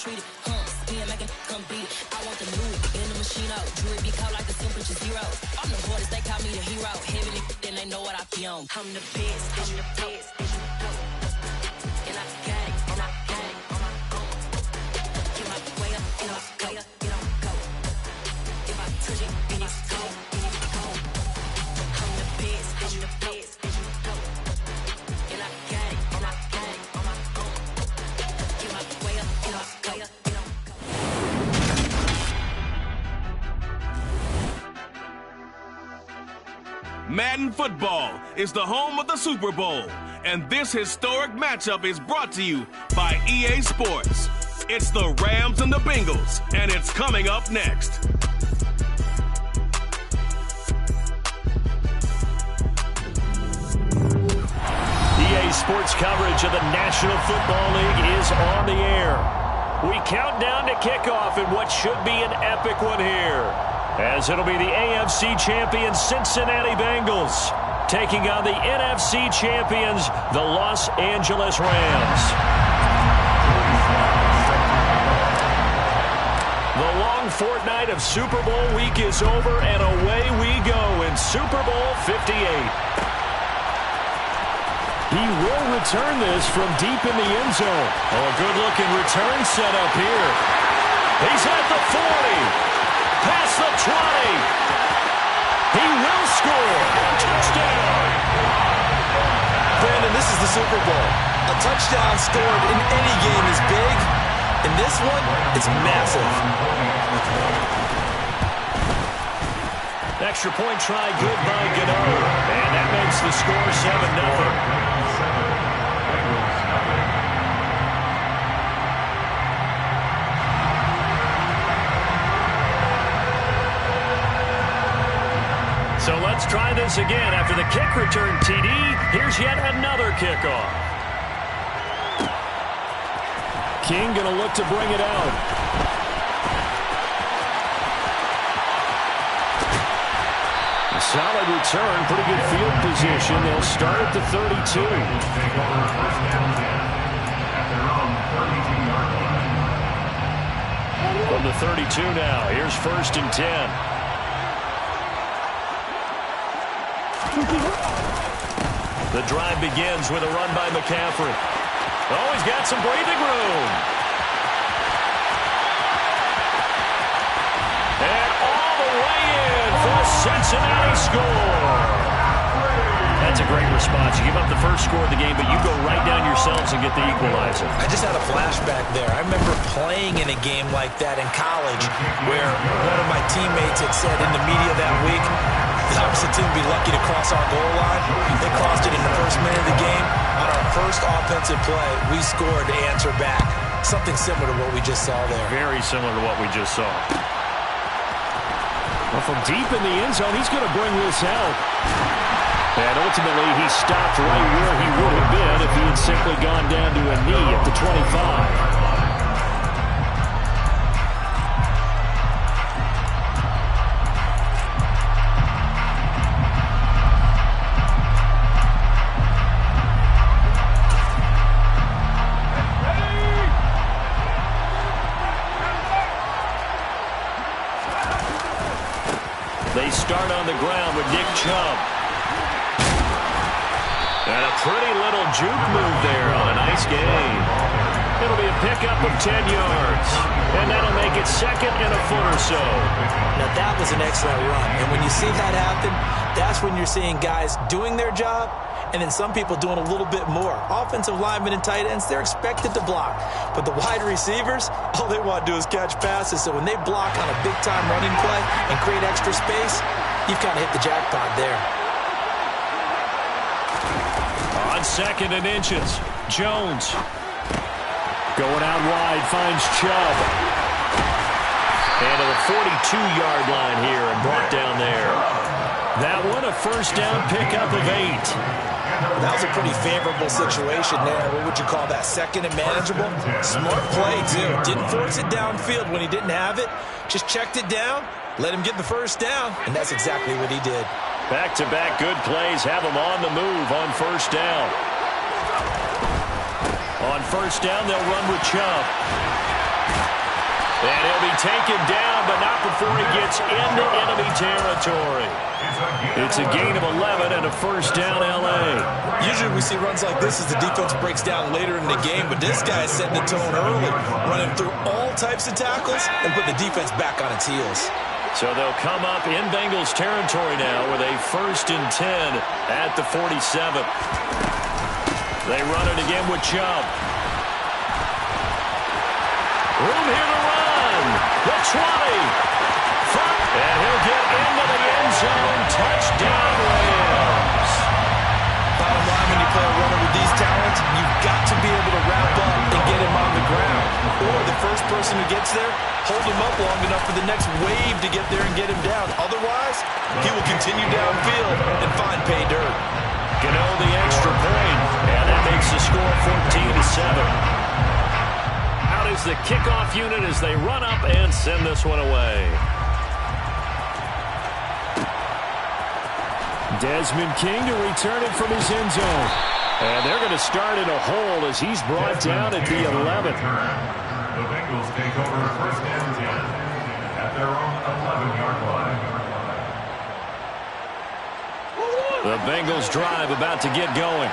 treat it. Spin, make it come beat it. I want the new in the machine out. Jewelry be caught like the temperature zero. I'm the hardest, they call me the hero. Heavily, then they know what I be on. I'm the best, I'm the best. And I got it, and I got it. Get my way up, get my way up, get on go. If I touch it, then it's cold, then it's cold. I'm the best, I'm the best. And I got it, and I got it on my own. Get my way up, get my way up, get on go. Madden football is the home of the Super Bowl, and this historic matchup is brought to you by EA Sports. It's the Rams and the Bengals, and it's coming up next. EA Sports coverage of the National Football League is on the air. We count down to kickoff in what should be an epic one here, as it'll be the AFC champions Cincinnati Bengals taking on the NFC champions, the Los Angeles Rams. The long fortnight of Super Bowl week is over, and away we go in Super Bowl 58. He will return this from deep in the end zone. Oh, a good-looking return set up here. He's at the 40. Past the 20. He will score. Touchdown. Brandon, this is the Super Bowl. A touchdown scored in any game is big. In this one, it's massive. Extra point try good by Gano. And that makes the score 7-0. So let's try this again. After the kick return TD, here's yet another kickoff. King going to look to bring it out. A solid return, pretty good field position. They'll start at the 32. From the 32 now, here's 1st and 10. The drive begins with a run by McCaffrey. Oh, he's got some breathing room. And all the way in for a Cincinnati score. That's a great response. You give up the first score of the game, but you go right down yourselves and get the equalizer. I just had a flashback there. I remember playing in a game like that in college where one of my teammates had said in the media that week, the opposite team would be lucky to cross our goal line. They crossed it in the first minute of the game. On our first offensive play, we scored to answer back. Something similar to what we just saw there. Very similar to what we just saw. Well, from deep in the end zone, he's going to bring this out. And ultimately, he stopped right where he would have been if he had simply gone down to a knee at the 25. They start on the ground with Nick Chubb. And a pretty little juke move there on a nice gain. It'll be a pickup of 10 yards. And that'll make it 2nd and a foot or so. Now that was an excellent run. And when you see that happen, that's when you're seeing guys doing their job and then some people doing a little bit more. Offensive linemen and tight ends, they're expected to block. But the wide receivers, all they want to do is catch passes. So when they block on a big-time running play and create extra space, you've kind of hit the jackpot there. On 2nd and inches, Jones. Going out wide, finds Chubb. And to the 42-yard line here and brought down there. That one a first down pickup of 8. That was a pretty favorable situation there. What would you call that? 2nd and manageable? Smart play, too. Didn't force it downfield when he didn't have it. Just checked it down, let him get the first down, and that's exactly what he did. Back-to-back good plays have him on the move on first down. On first down, they'll run with Chubb. And he'll be taken down, but not before he gets into enemy territory. It's a gain of 11 and a first down, L.A. Usually we see runs like this as the defense breaks down later in the game, but this guy is setting the tone early, running through all types of tackles and put the defense back on its heels. So they'll come up in Bengals territory now with a 1st and 10 at the 47. They run it again with Chubb. Room here to run. The 20. And he'll get into the end zone. Touchdown, Rams. Bottom line, when you play a runner with these talents, you've got to be able to wrap up and get him on the ground. Or the first person who gets there, hold him up long enough for the next wave to get there and get him down. Otherwise, he will continue downfield and find pay dirt. Gano the extra point, and that makes the score 14-7. Out is the kickoff unit as they run up and send this one away. Desmond King to return it from his end zone. And they're going to start in a hole as he's brought down at the 11. The Bengals take over 1st and 10 at their own 11-yard line. The Bengals drive about to get going.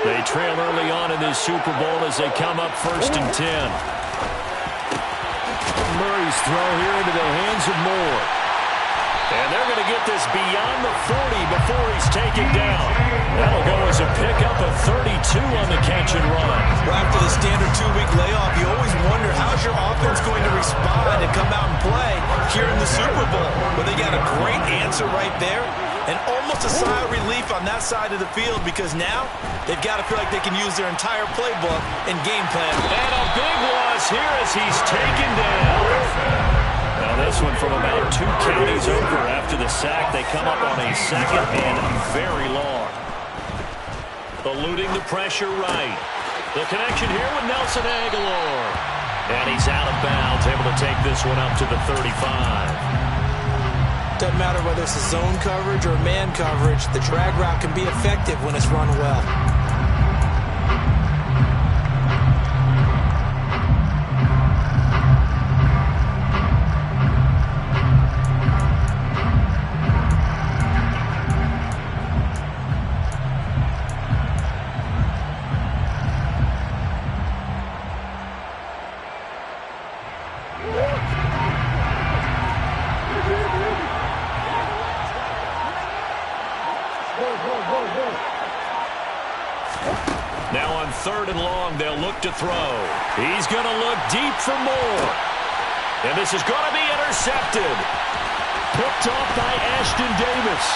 They trail early on in this Super Bowl as they come up 1st and 10. Murray's throw here into the hands of Moore. And they're going to get this beyond the 40 before he's taken down. That'll go as a pickup of 32 on the catch and run. Well, after the standard 2-week layoff, you always wonder how's your offense going to respond and come out and play here in the Super Bowl. But they got a great answer right there and almost a sigh of relief on that side of the field because now they've got to feel like they can use their entire playbook and game plan. And a big loss here as he's taken down. Now this one from about 2 counties over after the sack. They come up on a 2nd and very long. Eluding the pressure right. The connection here with Nelson Aguilar. And he's out of bounds, able to take this one up to the 35. Doesn't matter whether it's a zone coverage or man coverage, the drag route can be effective when it's run well. Now on 3rd and long, they'll look to throw. He's going to look deep for Moore. And this is going to be intercepted. Picked off by Ashton Davis.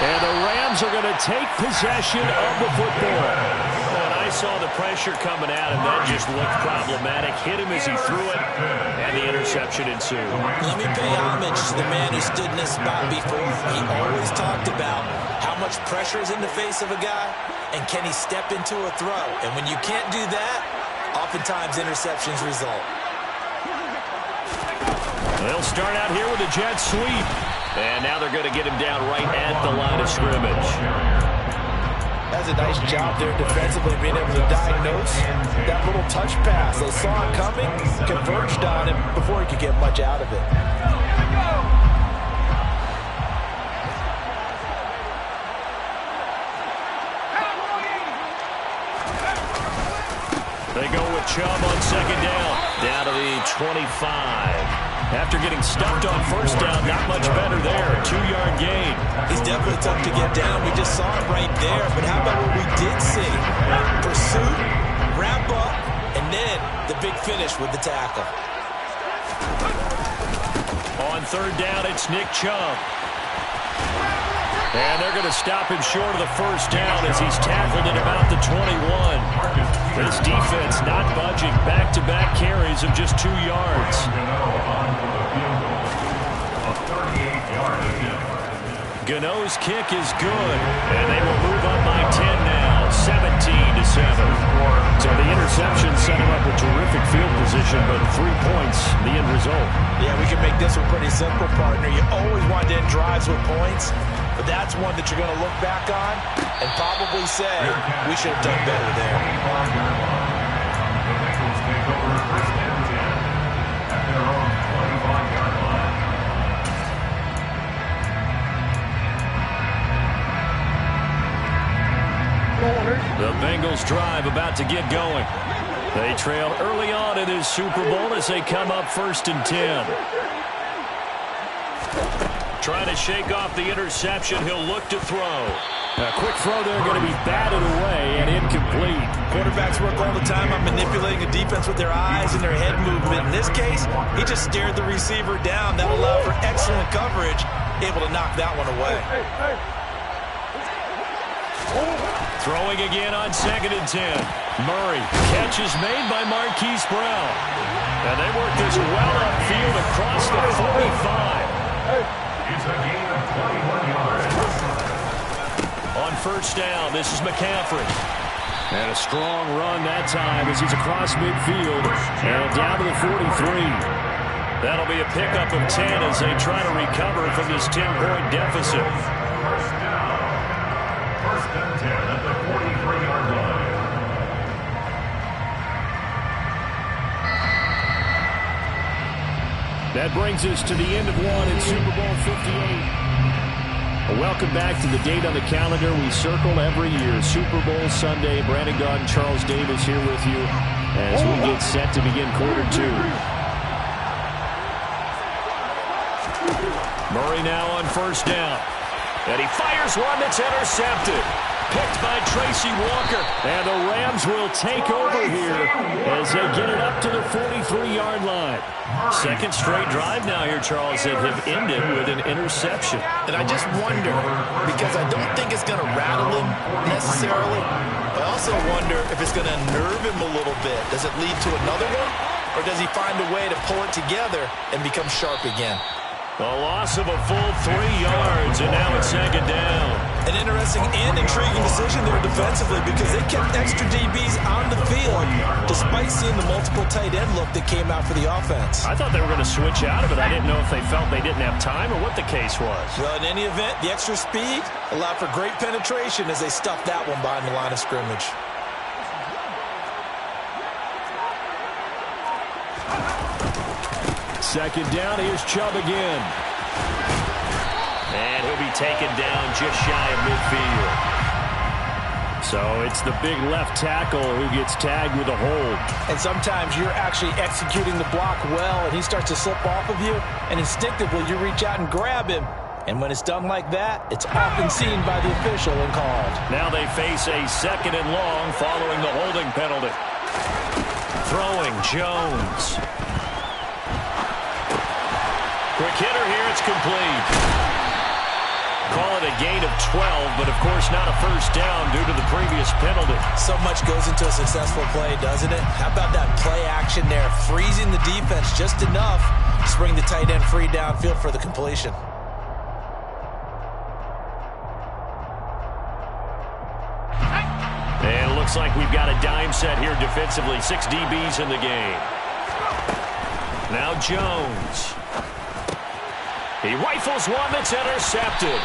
And the Rams are going to take possession of the football. And I saw the pressure coming at him. That just looked problematic. Hit him as he threw it, and the interception ensued. Let me pay homage to the man who stood in this spot before. He always talked about how much pressure is in the face of a guy, and can he step into a throw. And when you can't do that, oftentimes interceptions result. They'll start out here with a jet sweep. And now they're going to get him down right at the line of scrimmage. That's a nice job there defensively, being able to diagnose that little touch pass. They saw it coming, converged on him before he could get much out of it. They go with Chubb on 2nd down to the 25. After getting stuffed on 1st down, not much better there. 2-yard gain. He's definitely tough to get down. We just saw it right there. But how about what we did see? Pursuit, wrap up, and then the big finish with the tackle. On 3rd down, it's Nick Chubb. And they're going to stop him short of the 1st down as he's tackled at about the 21. This defense not budging. Back-to-back carries of just 2 yards. Gano's kick is good, and they will move up by 10 now, 17-7. So the interception set him up a terrific field position, but 3 points, the end result. Yeah, we can make this one pretty simple, partner. You always want to end drives with points. but that's one that you're going to look back on and probably say, we should have done better there. The Bengals take over first and 10 at their own 25-yard line. The Bengals drive about to get going. They trail early on in this Super Bowl as they come up 1st and 10. Trying to shake off the interception. He'll look to throw. A quick throw there, going to be batted away and incomplete. Quarterbacks work all the time on manipulating a defense with their eyes and their head movement. In this case, he just stared the receiver down. That allowed for excellent coverage, able to knock that one away. Throwing again on 2nd and 10. Murray. Catch is made by Marquise Brown. And they work this well upfield across the 45. It's a gain of 21 yards. On 1st down, this is McCaffrey. And a strong run that time as he's across midfield and down to the 43. That'll be a pickup of 10 as they try to recover from this 10-point deficit. First down. 1st and 10 at the 43-yard line. That brings us to the end of one in Super Bowl 58. Welcome back to the date on the calendar we circle every year. Super Bowl Sunday. Brandon Gaudin, Charles Davis here with you as we get set to begin quarter 2. Murray now on 1st down. And he fires one that's intercepted. Picked by Tracy Walker. And the Rams will take over here as they get it up to the 43-yard line. 2nd straight drive now here, Charles, that have ended with an interception. And I just wonder, because I don't think it's going to rattle him necessarily, I also wonder if it's going to unnerve him a little bit. Does it lead to another one? Or does he find a way to pull it together and become sharp again? A loss of a full 3 yards, and now it's 2nd down. An interesting and intriguing decision there defensively because they kept extra DBs on the field despite seeing the multiple tight end look that came out for the offense. I thought they were going to switch out of it. I didn't know if they felt they didn't have time or what the case was. Well, in any event, the extra speed allowed for great penetration as they stuffed that one behind the line of scrimmage. Second down, here's Chubb again. And he'll be taken down just shy of midfield. So it's the big left tackle who gets tagged with a hold. And sometimes you're actually executing the block well, and he starts to slip off of you, and instinctively you reach out and grab him. And when it's done like that, it's often seen by the official and called. Now they face a 2nd and long following the holding penalty. Throwing Jones. Quick hitter here, it's complete. Call it a gain of 12, but of course not a 1st down due to the previous penalty. So much goes into a successful play, doesn't it? How about that play action there, freezing the defense just enough to bring the tight end free downfield for the completion. And it looks like we've got a dime set here defensively. 6 DBs in the game. Now Jones. He rifles one that's intercepted.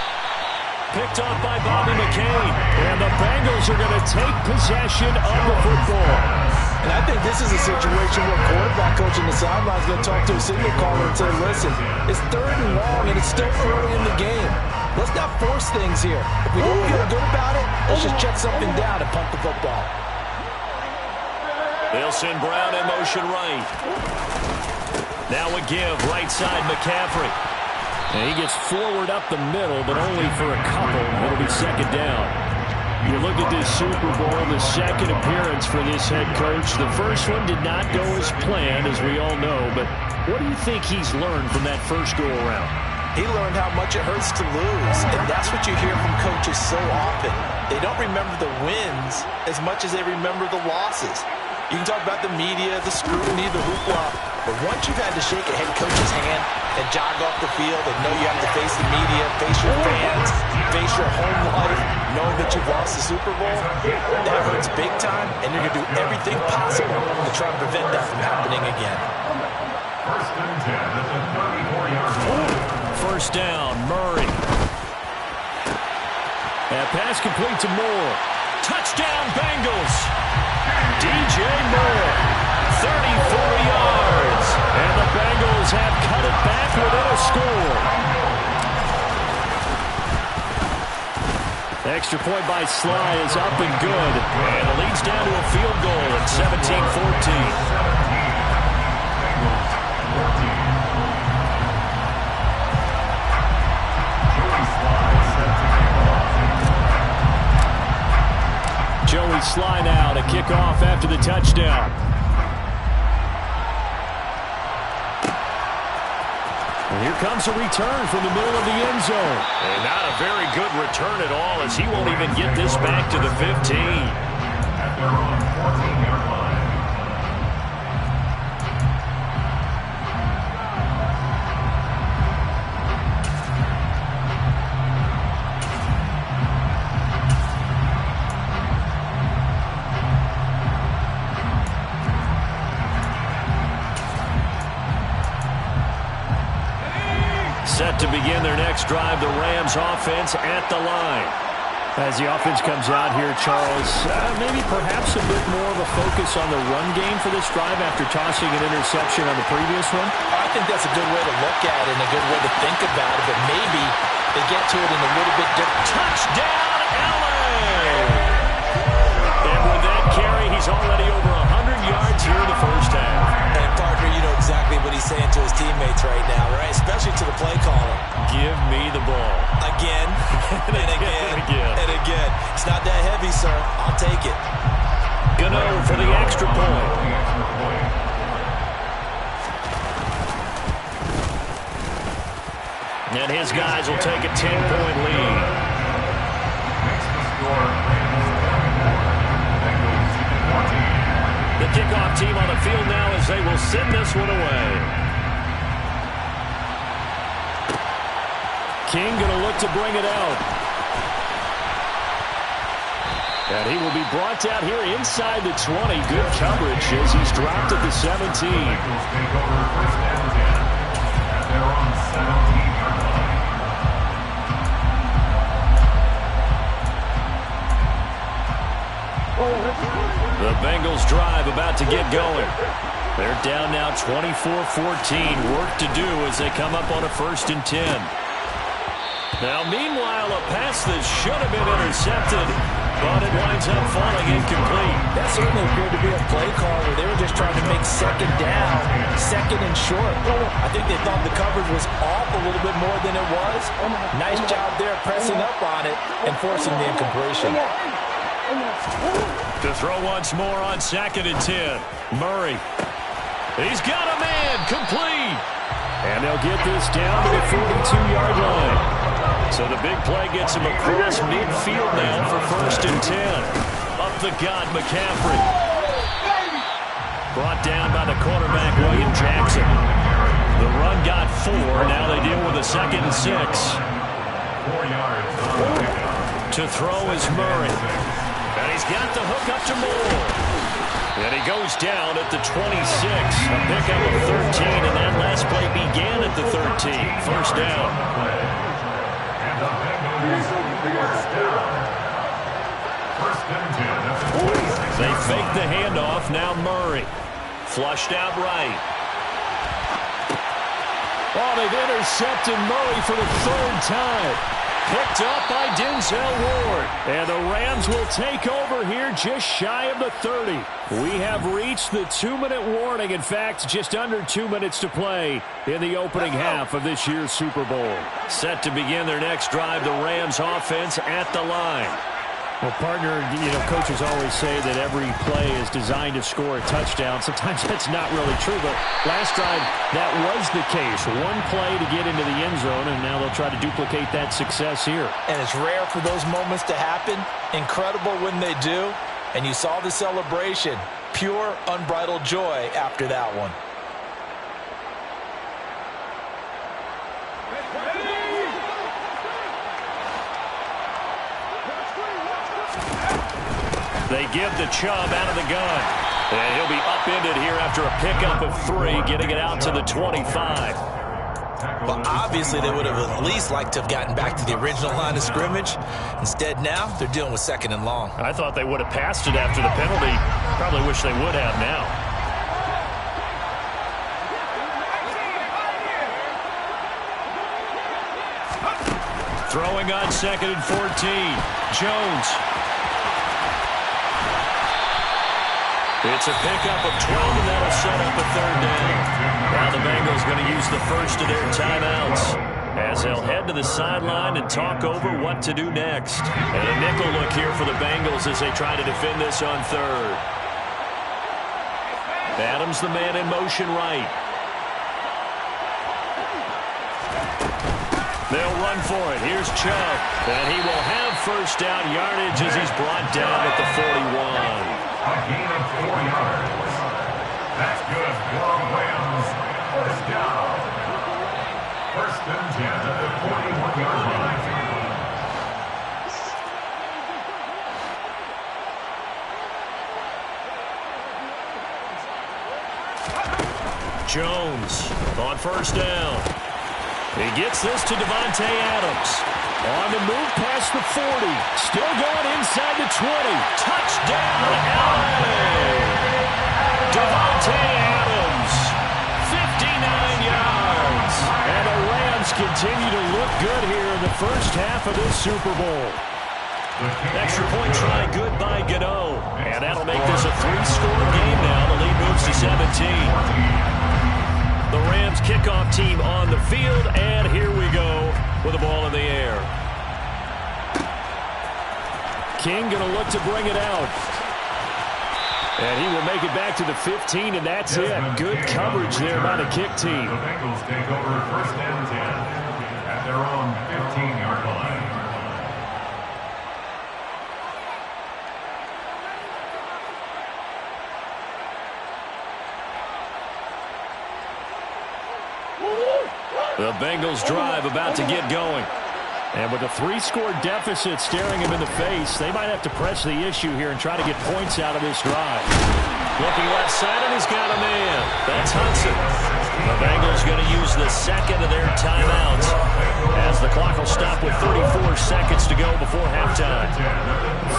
Picked off by Bobby McCain. And the Bengals are going to take possession of the football. And I think this is a situation where quarterback coach in the sideline is going to talk to a signal caller and say, listen, it's 3rd and long and it's still early in the game. Let's not force things here. If we don't feel good about it, let's just check something down and punt the football. They'll send Brown in motion right. Now a give, right side McCaffrey. And he gets forward up the middle, but only for a couple. It'll be 2nd down. You look at this Super Bowl, the 2nd appearance for this head coach. The first one did not go as planned, as we all know. But what do you think he's learned from that first go-around? He learned how much it hurts to lose, and that's what you hear from coaches so often. They don't remember the wins as much as they remember the losses. You can talk about the media, the scrutiny, the hoopla, but once you've had to shake a head coach's hand and jog off the field and know you have to face the media, face your fans, face your home life, knowing that you've lost the Super Bowl, that hurts big time, and you're going to do everything possible to try to prevent that from happening again. 1st and 10 at the 34-yard line. 1st down, Murray. That pass complete to Moore. Touchdown, Bengals. DJ Moore, 34 yards. And the Bengals have cut it back within a score. Extra point by Sly is up and good. And it leads down to a field goal at 17-14. Joey Sly now to kick off after the touchdown. And here comes a return from the middle of the end zone. And not a very good return at all, as he won't even get this back to the 15. At their own 14-yard line. Set to begin their next drive, the Rams offense at the line. As the offense comes out here, Charles, maybe perhaps a bit more of a focus on the run game for this drive after tossing an interception on the previous one? I think that's a good way to look at it and a good way to think about it, but maybe they get to it in a little bit different. Touchdown, LA! And with that carry, he's already over 100 yards here in the first half. And Parker, you know exactly what he's saying to his teammates right now, right? Especially to the play caller. Give me the ball. Again, and again, and again. It's not that heavy, sir. I'll take it. Gano for the extra point. And his guys will take a 10-point lead. Makes the score Bengals 14. The kickoff team on the field now as they will send this one away. King going to look to bring it out. And he will be brought down here inside the 20. Good coverage as he's dropped at the 17. Bengals take over first and 10 at their own 17-yard line. The Bengals drive about to get going. They're down now 24-14. Work to do as they come up on a 1st and 10. Now, meanwhile, a pass that should have been intercepted, but it winds up falling incomplete. That certainly appeared to be a play call where they were just trying to make second down, second and short. I think they thought the coverage was off a little bit more than it was. Nice job there pressing up on it and forcing the incompletion. To throw once more on 2nd and 10. Murray. He's got a man, complete. And they'll get this down to the 42-yard line. So the big play gets him across midfield now for 1st and 10. Up the gut, McCaffrey. Brought down by the quarterback, William Jackson. The run got 4. Now they deal with a 2nd and 6. 4 yards. To throw is Murray. And he's got the hook up to Moore. And he goes down at the 26. A pickup of 13, and that last play began at the 13. 1st down. And the Bengals first down. 1st and 10 at the 26. They fake the handoff. Now Murray. Flushed out right. Oh, they've intercepted Murray for the 3rd time. Picked up by Denzel Ward. And the Rams will take over here just shy of the 30. We have reached the 2-minute warning. In fact, just under 2 minutes to play in the opening half of this year's Super Bowl. Set to begin their next drive, the Rams offense at the line. Well, partner, coaches always say that every play is designed to score a touchdown. Sometimes that's not really true, but last drive, that was the case. One play to get into the end zone, and now they'll try to duplicate that success here. And it's rare for those moments to happen. Incredible when they do. And you saw the celebration. Pure, unbridled joy after that one. They give the Chubb out of the gun. And he'll be upended here after a pickup of 3, getting it out to the 25. But obviously they would have at least liked to have gotten back to the original line of scrimmage. Instead now, they're dealing with 2nd and long. I thought they would have passed it after the penalty. Probably wish they would have now. Throwing on 2nd and 14. Jones. It's a pickup of 12, and that'll set up a 3rd down. Now the Bengals going to use the first of their timeouts as they'll head to the sideline and talk over what to do next. And a nickel look here for the Bengals as they try to defend this on 3rd. Adams the man in motion right. They'll run for it. Here's Chubb. And he will have first down yardage as he's brought down at the 41. A gain of 4 yards. That's good for Rams. First down. 1st and 10 at the 41-yard line. Jones on first down. He gets this to Davante Adams. On the move past the 40. Still going inside the 20. Touchdown, LA! Davante Adams, 59 yards. And the Rams continue to look good here in the first half of this Super Bowl. Extra point try good by Gano. And that'll make this a 3-score game now. The lead moves to 17. The Rams kickoff team on the field, and here we go with the ball in the air. King going to look to bring it out. And he will make it back to the 15, and that's it. Good coverage there by the kick team. The Bengals take over 1st and 10 at their own 15-yard line. The Bengals drive about to get going. And with a 3-score deficit staring him in the face, they might have to press the issue here and try to get points out of this drive. Looking left side, and he's got a man. That's Hudson. The Bengals going to use the 2nd of their timeouts as the clock will stop with 34 seconds to go before halftime.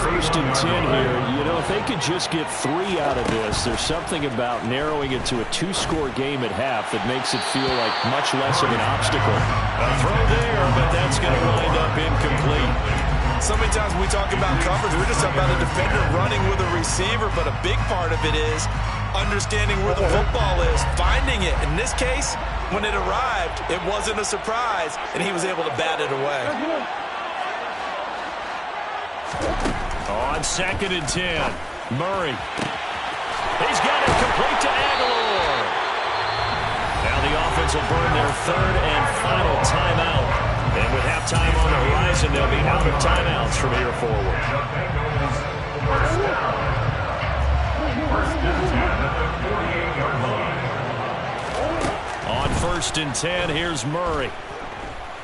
1st and 10 here. You know, if they could just get 3 out of this, there's something about narrowing it to a 2-score game at half that makes it feel like much less of an obstacle. A throw there, but that's going to wind up incomplete. So many times when we talk about coverage, we're just talking about a defender running with a receiver, but a big part of it is understanding where the football is, finding it. In this case, when it arrived, it wasn't a surprise, and he was able to bat it away. On 2nd and 10, Murray. He's got it complete to Aguilar. Now the offense will burn their 3rd and final timeout. And with halftime on the horizon, they'll be out of timeouts from here forward. First and 10 at the 48-yard line. On 1st and 10, here's Murray.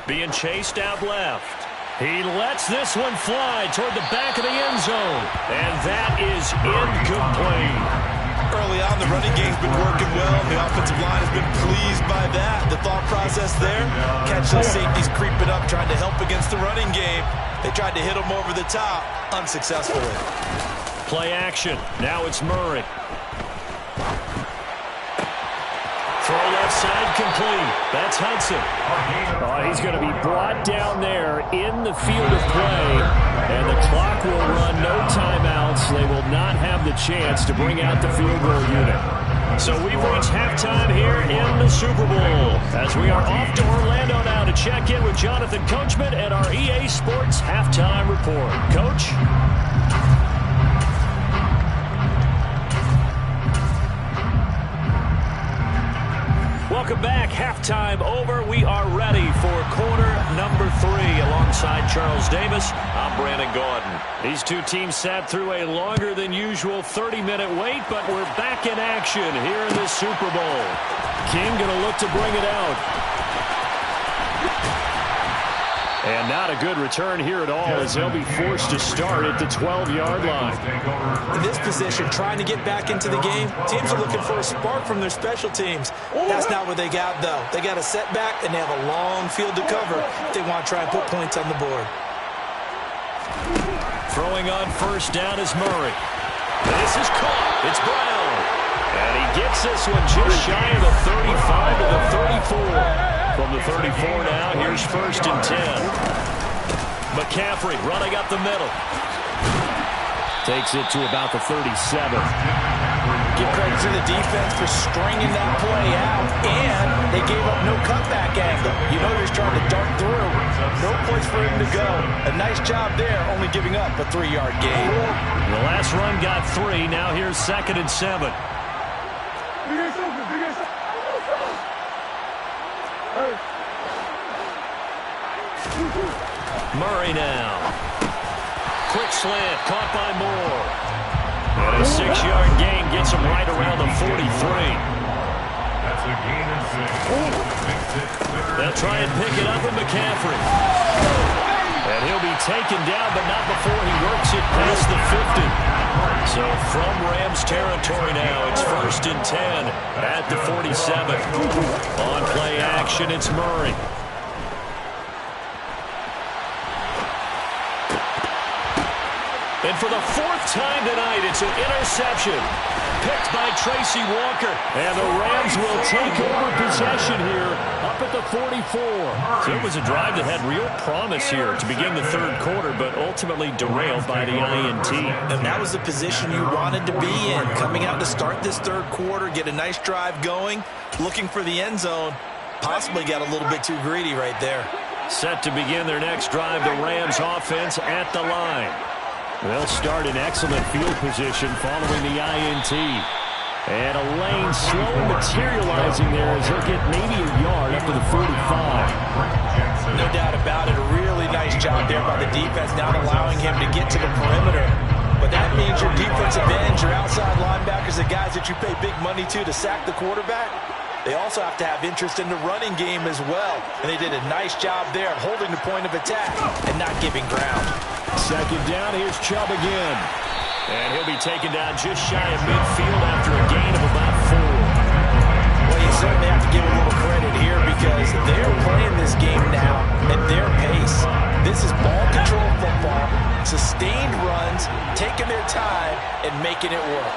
Being chased out left. He lets this one fly toward the back of the end zone. And that is incomplete. Early on, the running game's been working well. The offensive line has been pleased by that. The thought process there, catch those safeties creeping up, trying to help against the running game. They tried to hit him over the top, unsuccessfully. Play action. Now it's Murray. Throw left side complete. That's Hudson. Oh, he's going to be brought down there in the field of play. And the clock will run, no timeouts. They will not have the chance to bring out the field goal unit. So we've reached halftime here in the Super Bowl as we are off to Orlando now to check in with Jonathan Coachman at our EA Sports Halftime Report. Coach? Welcome back. Halftime over. We are ready for quarter number 3 alongside Charles Davis. I'm Brandon Gaudin. These two teams sat through a longer than usual 30-minute wait, but we're back in action here in the Super Bowl. King going to look to bring it out. And not a good return here at all as they'll be forced to start at the 12-yard line. In this position, trying to get back into the game, teams are looking for a spark from their special teams. That's not what they got, though. They got a setback, and they have a long field to cover if they want to try and put points on the board. Throwing on first down is Murray. This is caught. It's Brown. And he gets this one just shy of the 35 to the 34. From the 34 now, here's first and 10. McCaffrey running up the middle. Takes it to about the 37. Give credit to the defense for stringing that play out, and they gave up no cutback angle. You know he's trying to dart through. No place for him to go. A nice job there, only giving up a 3-yard gain. The last run got 3. Now here's second and 7. Murray now. Quick slant, caught by Moore. And a 6-yard gain gets him right around the 43. That's a gain of 6. They'll try and pick it up with McCaffrey. And he'll be taken down, but not before he works it past the 50. So from Rams territory now, it's first and 10 at the 47. On play action, it's Murray. And for the 4th time tonight, it's an interception. Picked by Tracy Walker. And the Rams will take over possession here up at the 44. So it was a drive that had real promise here to begin the 3rd quarter, but ultimately derailed by the INT. And that was the position you wanted to be in. Coming out to start this 3rd quarter, get a nice drive going, looking for the end zone. Possibly got a little bit too greedy right there. Set to begin their next drive, the Rams offense at the line. They'll start in excellent field position following the INT. And a lane slowly materializing there as he'll get maybe a yard up to the 45. No doubt about it. A really nice job there by the defense, not allowing him to get to the perimeter. But that means your defensive ends, your outside linebackers, the guys that you pay big money to sack the quarterback, they also have to have interest in the running game as well. And they did a nice job there of holding the point of attack and not giving ground. Second down, here's Chubb again. And he'll be taken down just shy of midfield after a gain of about 4. Well, you certainly have to give a little credit here because they're playing this game now at their pace. This is ball control football, sustained runs, taking their time, and making it work.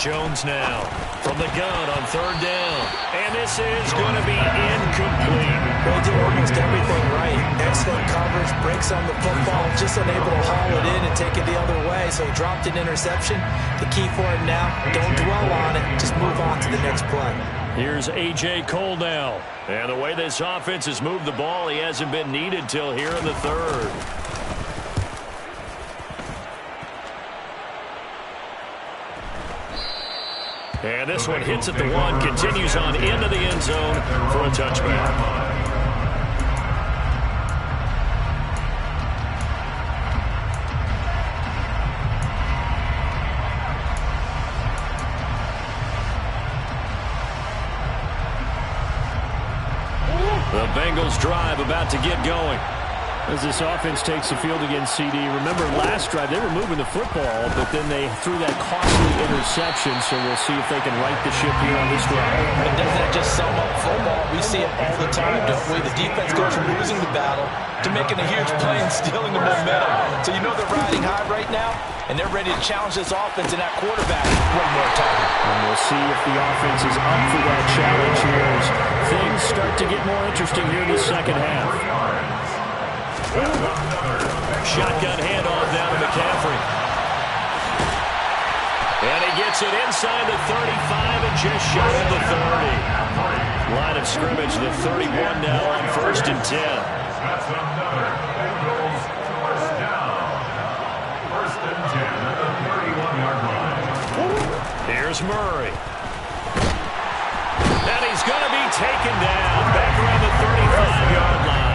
Jones now from the gun on 3rd down. And this is going to be incomplete. They did almost everything right. Excellent coverage, breaks on the football, just unable to haul it in and take it the other way. So he dropped an interception. The key for him now, don't dwell on it. Just move on to the next play. Here's A.J. Cole now. And the way this offense has moved the ball, he hasn't been needed till here in the 3rd. And this one hits at the 1, continues on into the end zone for a touchback. The Bengals drive about to get going. As this offense takes the field against CD. Remember last drive, they were moving the football, but then they threw that costly interception, so we'll see if they can right the ship here on this drive. But doesn't that just sum up football? We see it all the time, don't we? The defense goes from losing the battle to making a huge play and stealing the momentum. So you know they're riding high right now, and they're ready to challenge this offense and that quarterback one more time. And we'll see if the offense is up for that challenge here as things start to get more interesting here in the second half. Shotgun handoff down to McCaffrey. And he gets it inside the 35 and just shy of the 30. Line of scrimmage, the 31 now on 1st and 10. That's another Bengals first down. 1st and 10 at the 31-yard line. Here's Murray. And he's going to be taken down back around the 35-yard line.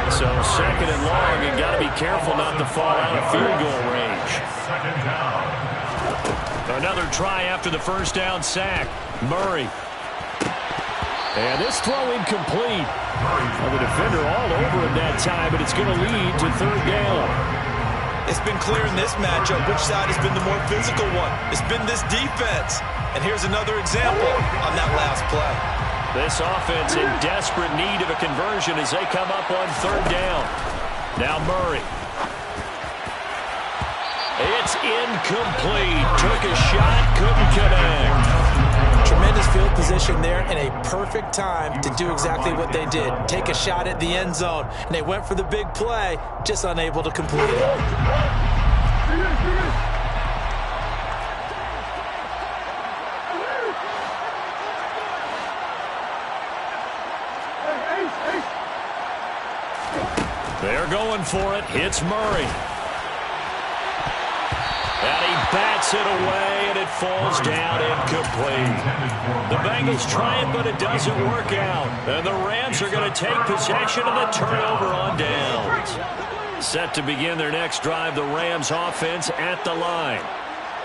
So 2nd and long, you got to be careful not to fall out of field goal range. 2nd down. Another try after the first down sack. Murray. And this throw incomplete. Well, the defender all over him that time, but it's going to lead to third down. It's been clear in this matchup which side has been the more physical one. It's been this defense. And here's another example on that last play. This offense in desperate need of a conversion as they come up on third down. Now Murray. It's incomplete. Took a shot, couldn't connect. Tremendous field position there and a perfect time to do exactly what they did. Take a shot at the end zone. And they went for the big play, just unable to complete it. They're going for it. It's Murray. And he bats it away, and it falls down incomplete. The Bengals try it, but it doesn't work out. And the Rams are going to take possession of the turnover on downs. Set to begin their next drive, the Rams offense at the line.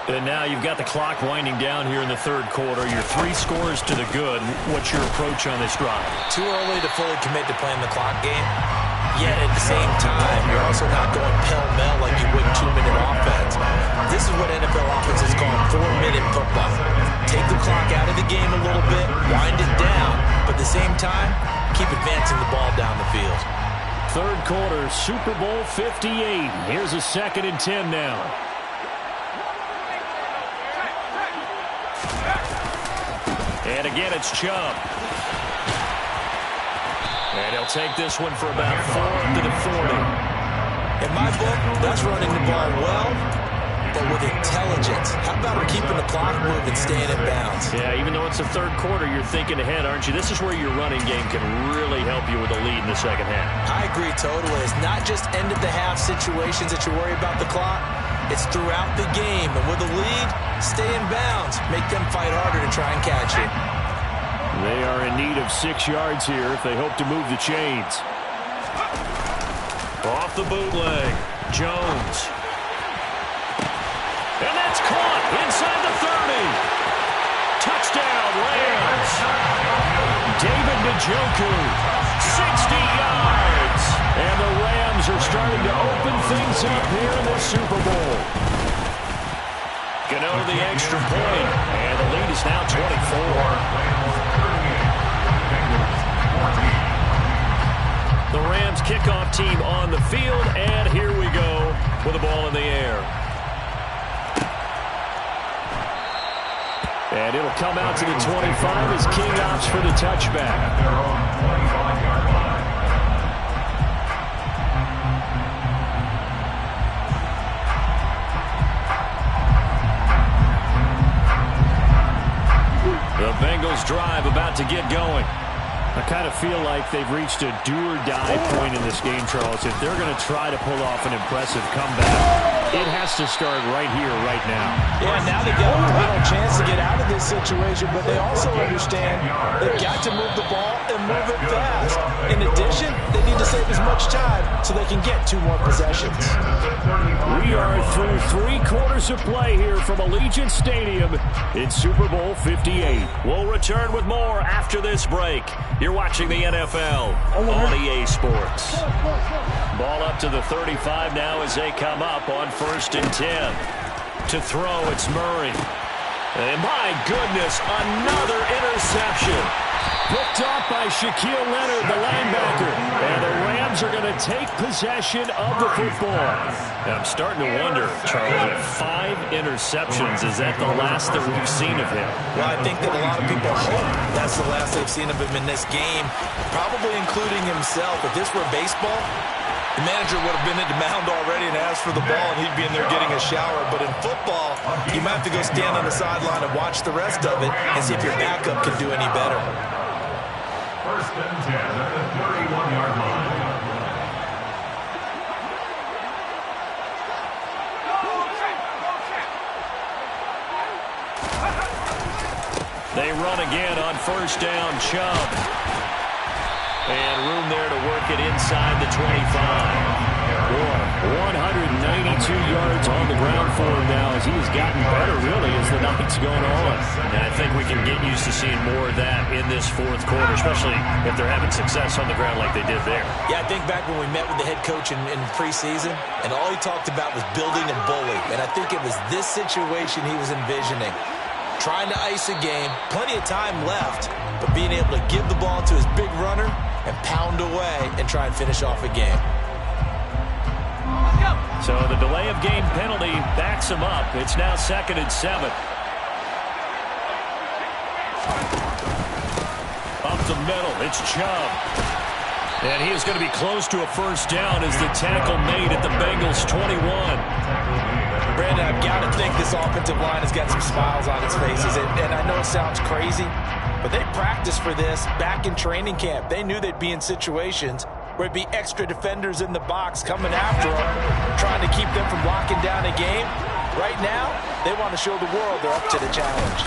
And now you've got the clock winding down here in the third quarter. You're 3 scores to the good. What's your approach on this drive? Too early to fully commit to playing the clock game. Yet at the same time, you're also not going pell-mell like you would 2-minute offense. This is what NFL offenses call 4-minute football. Take the clock out of the game a little bit, wind it down, but at the same time, keep advancing the ball down the field. Third quarter, Super Bowl 58. Here's a 2nd and 10 now. And again, it's Chubb. And he'll take this one for about 4 to the 40. In my book, that's running the ball well, but with intelligence. How about keeping the clock moving, staying in bounds? Yeah, even though it's the third quarter, you're thinking ahead, aren't you? This is where your running game can really help you with a lead in the second half. I agree totally. It's not just end-of-the-half situations that you worry about the clock. It's throughout the game. And with a lead, stay in bounds. Make them fight harder to try and catch you. They are in need of 6 yards here if they hope to move the chains. Off the bootleg, Jones. And that's caught inside the 30. Touchdown, Rams. David Njoku, 60 yards. And the Rams are starting to open things up here in the Super Bowl. Gano the extra point, and the lead is now 24. The Rams kickoff team on the field, and here we go with the ball in the air. And it'll come out to the 25 as King opts for the touchback. The Bengals drive about to get going. I kind of feel like they've reached a do-or-die point in this game, Charles. If they're going to try to pull off an impressive comeback, it has to start right here, right now. Yeah, now they've got a real chance to get out of this situation, but they also understand they've got to move the ball and move it fast. In addition, they need to save as much time so they can get 2 more possessions. We are through 3 quarters of play here from Allegiant Stadium in Super Bowl 58. We'll return with more after this break. You're watching the NFL on EA Sports. Ball up to the 35 now as they come up on 1st and 10. To throw, it's Murray. And my goodness, another interception. Picked off by Shaquille Leonard, the linebacker. And the Rams are going to take possession of the football. And I'm starting to wonder, Charlie, 5 interceptions. Is that the last that we've seen of him? Well, I think that a lot of people hope that's the last they've seen of him in this game, probably including himself. If this were baseball, the manager would have been at the mound already and asked for the ball, and he'd be in there getting a shower. But in football, you might have to go stand on the sideline and watch the rest of it and see if your backup can do any better. 1st and 10 at the 31-yard line. They run again on 1st down, Chubb. And room there to work it inside the 25. score. 192 yards on the ground for him now as he has gotten better, really, as the night's going on. And I think we can get used to seeing more of that in this fourth quarter, especially if they're having success on the ground like they did there. Yeah, I think back when we met with the head coach in preseason, and all he talked about was building a bully. And I think it was this situation he was envisioning. Trying to ice a game, plenty of time left, but being able to give the ball to his big runner and pound away and try and finish off a game. So the delay of game penalty backs him up. It's now 2nd and 7. Up the middle, it's Chubb. And he is going to be close to a first down as the tackle made at the Bengals 21. Brandon, I've got to think this offensive line has got some smiles on its faces. And I know it sounds crazy, but they practiced for this back in training camp. They knew they'd be in situations where it'd be extra defenders in the box coming after them, trying to keep them from locking down a game. Right now, they want to show the world they're up to the challenge.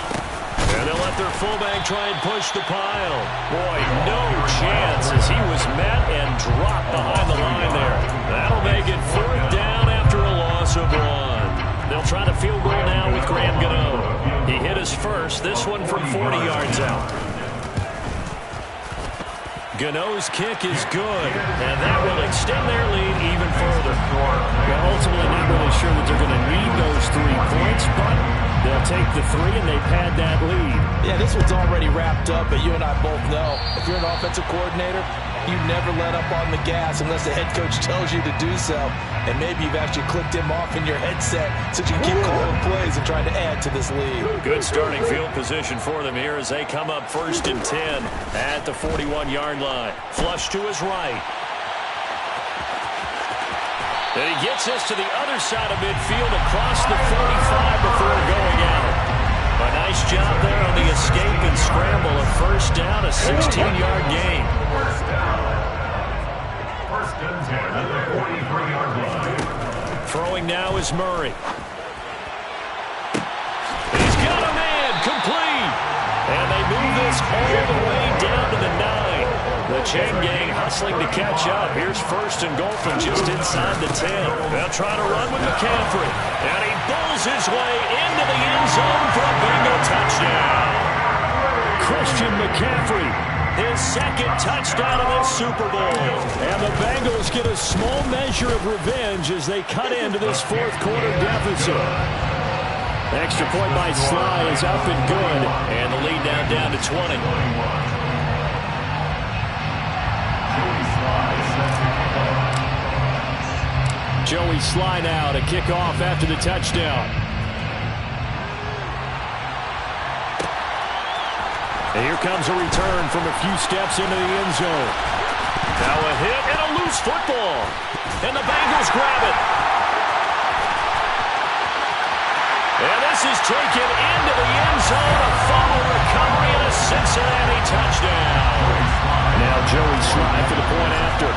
And they'll let their fullback try and push the pile. Boy, no chance as he was met and dropped behind the line there. That'll make it 4th down after a loss of 1. They'll try to field goal now with Graham Gano. He hit his first, this one from 40 yards out. Gano's kick is good, and that will extend their lead even further. Well, ultimately, not really sure that they're going to need those 3 points, but they'll take the 3 and they pad that lead. Yeah, this one's already wrapped up, but you and I both know if you're an offensive coordinator, you never let up on the gas unless the head coach tells you to do so. And maybe you've actually clicked him off in your headset so you can keep calling plays and trying to add to this lead. Good starting field position for them here as they come up 1st and 10 at the 41-yard line. Flush to his right. And he gets this to the other side of midfield across the 45 before going out. A nice job there on the escape and scramble. A first down, a 16-yard gain. First and 10 at the 43-yard line. Throwing now is Murray. He's got a man, complete. And they move this all the way down to the 9. The chain gang hustling to catch up. Here's 1st and goal from just inside the 10. They'll try to run with McCaffrey. And he bulls his way into the end zone for a Bengal touchdown. Christian McCaffrey, his 2nd touchdown of this Super Bowl. And the Bengals get a small measure of revenge as they cut into this 4th quarter deficit. Extra point by Sly is up and good. And the lead down to 20. Joey Sly now to kick off after the touchdown. And here comes a return from a few steps into the end zone. Now a hit and a loose football. And the Bengals grab it. And this is taken into the end zone. A fumble recovery and a Cincinnati touchdown. Now Joey Sly for the point after.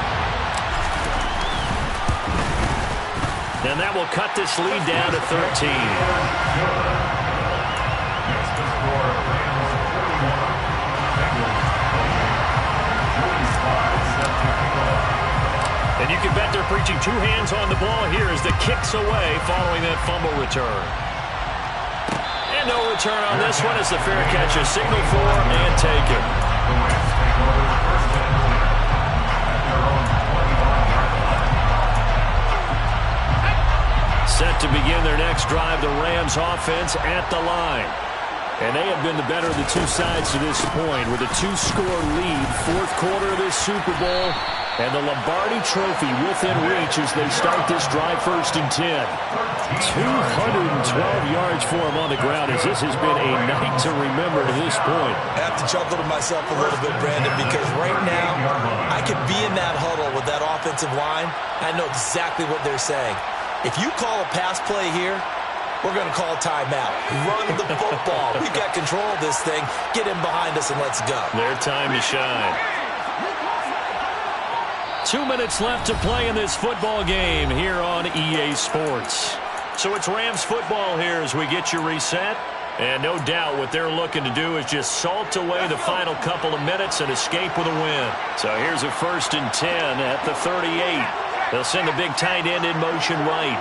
And that will cut this lead down to 13. And you can bet they're preaching 2 hands on the ball here as the kick's away following that fumble return. And no return on this one as the fair catch is signaled for and taken. Set to begin their next drive, the Rams offense at the line. And they have been the better of the 2 sides to this point with a 2-score lead, 4th quarter of this Super Bowl, and the Lombardi Trophy within reach as they start this drive 1st and 10. 212 yards for him on the ground as this has been a night to remember to this point. I have to chuckle to myself a little bit, Brandon, because right now I could be in that huddle with that offensive line. I know exactly what they're saying. If you call a pass play here, we're going to call timeout. Run the football. We've got control of this thing. Get in behind us and let's go. Their time to shine. 2 minutes left to play in this football game here on EA Sports. So it's Rams football here as we get you reset. And no doubt what they're looking to do is just salt away the final couple of minutes and escape with a win. So here's a 1st and 10 at the 38. They'll send the big tight end in motion right.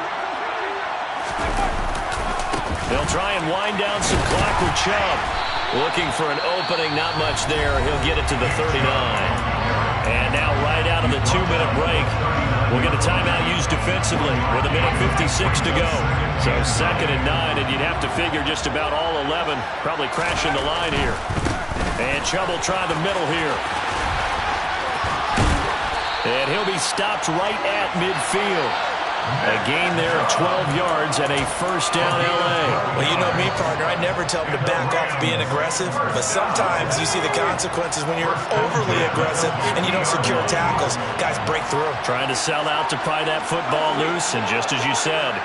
They'll try and wind down some clock with Chubb. Looking for an opening, not much there. He'll get it to the 39. And now right out of the 2-minute break, we'll get a timeout used defensively with 1:56 to go. So 2nd and 9, and you'd have to figure just about all 11 probably crashing the line here. And Chubb will try the middle here. And he'll be stopped right at midfield. A gain there of 12 yards and a first down L.A. Well, you know me, partner. I never tell them to back off being aggressive, but sometimes you see the consequences when you're overly aggressive and you don't secure tackles. Guys break through. Trying to sell out to pry that football loose, and just as you said,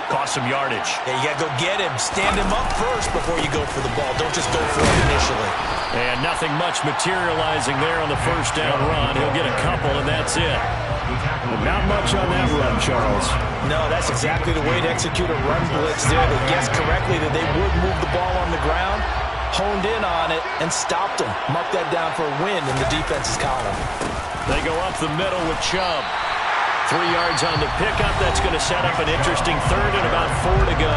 cost some yardage. Yeah, you got to go get him. Stand him up first before you go for the ball. Don't just go for it initially. And nothing much materializing there on the first down run. He'll get a couple, and that's it. Not much on that run, Charles. No, that's exactly the way to execute a run blitz there. They guessed correctly that they would move the ball on the ground, honed in on it, and stopped them. Mark that down for a win in the defense's column. They go up the middle with Chubb. 3 yards on the pickup. That's going to set up an interesting 3rd and about 4 to go.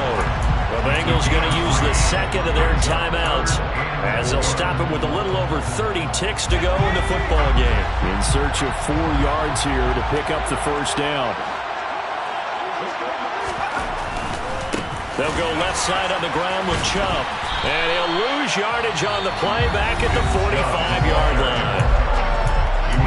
The Bengals going to use the 2nd of their timeouts as they'll stop it with a little over 30 ticks to go in the football game. In search of 4 yards here to pick up the first down. They'll go left side on the ground with Chubb. And he'll lose yardage on the play back at the 45-yard line.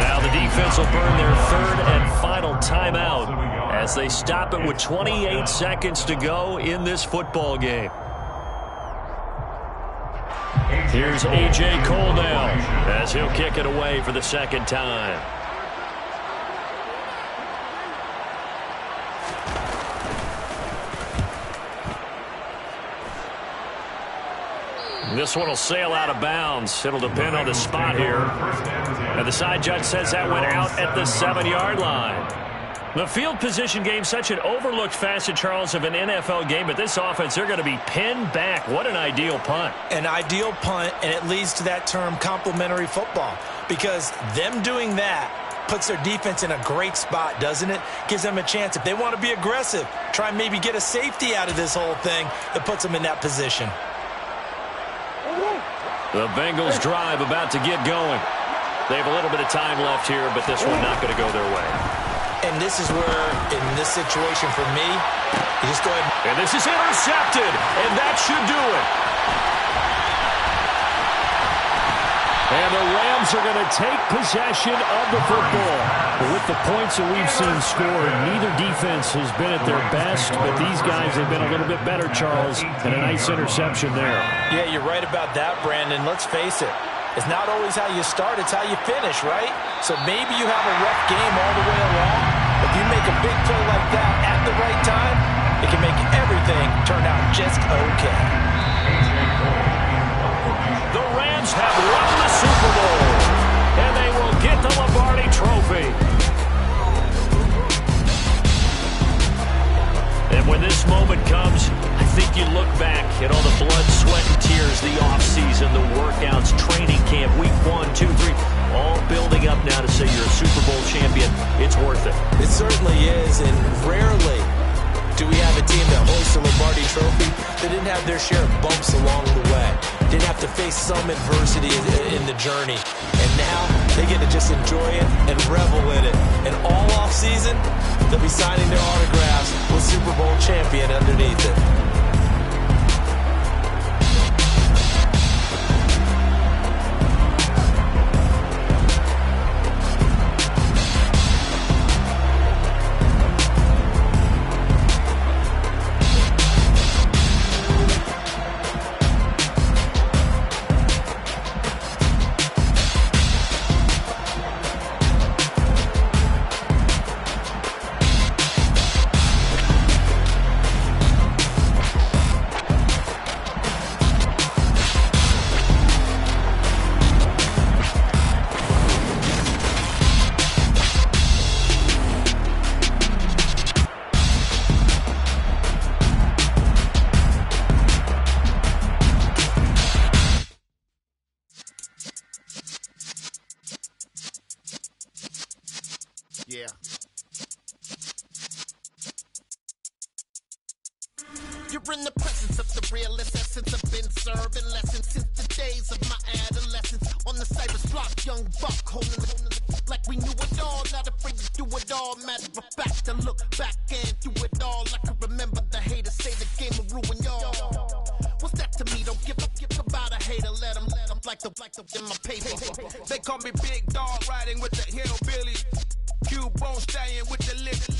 Now the defense will burn their 3rd and final timeout as they stop it with 28 seconds to go in this football game. Here's A.J. Cole now as he'll kick it away for the 2nd time. This one will sail out of bounds. It'll depend on the spot here. And the side judge says that went out at the 7-yard line. The field position game, such an overlooked facet, Charles, of an NFL game, but this offense, they're going to be pinned back. What an ideal punt. An ideal punt, and it leads to that term complementary football, because them doing that puts their defense in a great spot, doesn't it? Gives them a chance. If they want to be aggressive, try and maybe get a safety out of this whole thing that puts them in that position. The Bengals drive about to get going. They have a little bit of time left here, but this one not going to go their way. And this is where, in this situation for me, you just go ahead. And this is intercepted, and that should do it. And the Rams are going to take possession of the football. With the points that we've seen scored, neither defense has been at their best, but these guys have been a little bit better, Charles, and a nice interception there. Yeah, you're right about that, Brandon. Let's face it. It's not always how you start, it's how you finish, right? So maybe you have a rough game all the way along. If you make a big play like that at the right time, it can make everything turn out just okay. The Rams have won the Super Bowl, and they will get the Lombardi Trophy. And when this moment comes, I think you look back at all the blood, sweat, and tears, the offseason, the workouts, training camp, week 1, 2, 3, all building up now to say you're a Super Bowl champion. It's worth it. It certainly is, and rarely do we have a team that hoists the Lombardi Trophy that didn't have their share of bumps along the way, didn't have to face some adversity in the journey, and now they get to just enjoy it and revel in it. And all offseason, they'll be signing their autographs with Super Bowl champion underneath it. Yeah. You're in the presence of the realest essence. I've been serving lessons since the days of my adolescence. On the Cyrus block, young buck holding it like we knew it all. Not afraid to do it all. Matter of fact, to look back and do it all. I can remember the haters say the game will ruin y'all. What's that to me? Don't give about a hater. Let them like the in my paper. They call me Big Dog, riding with the hillbillies. Cube bone stallion with the lips.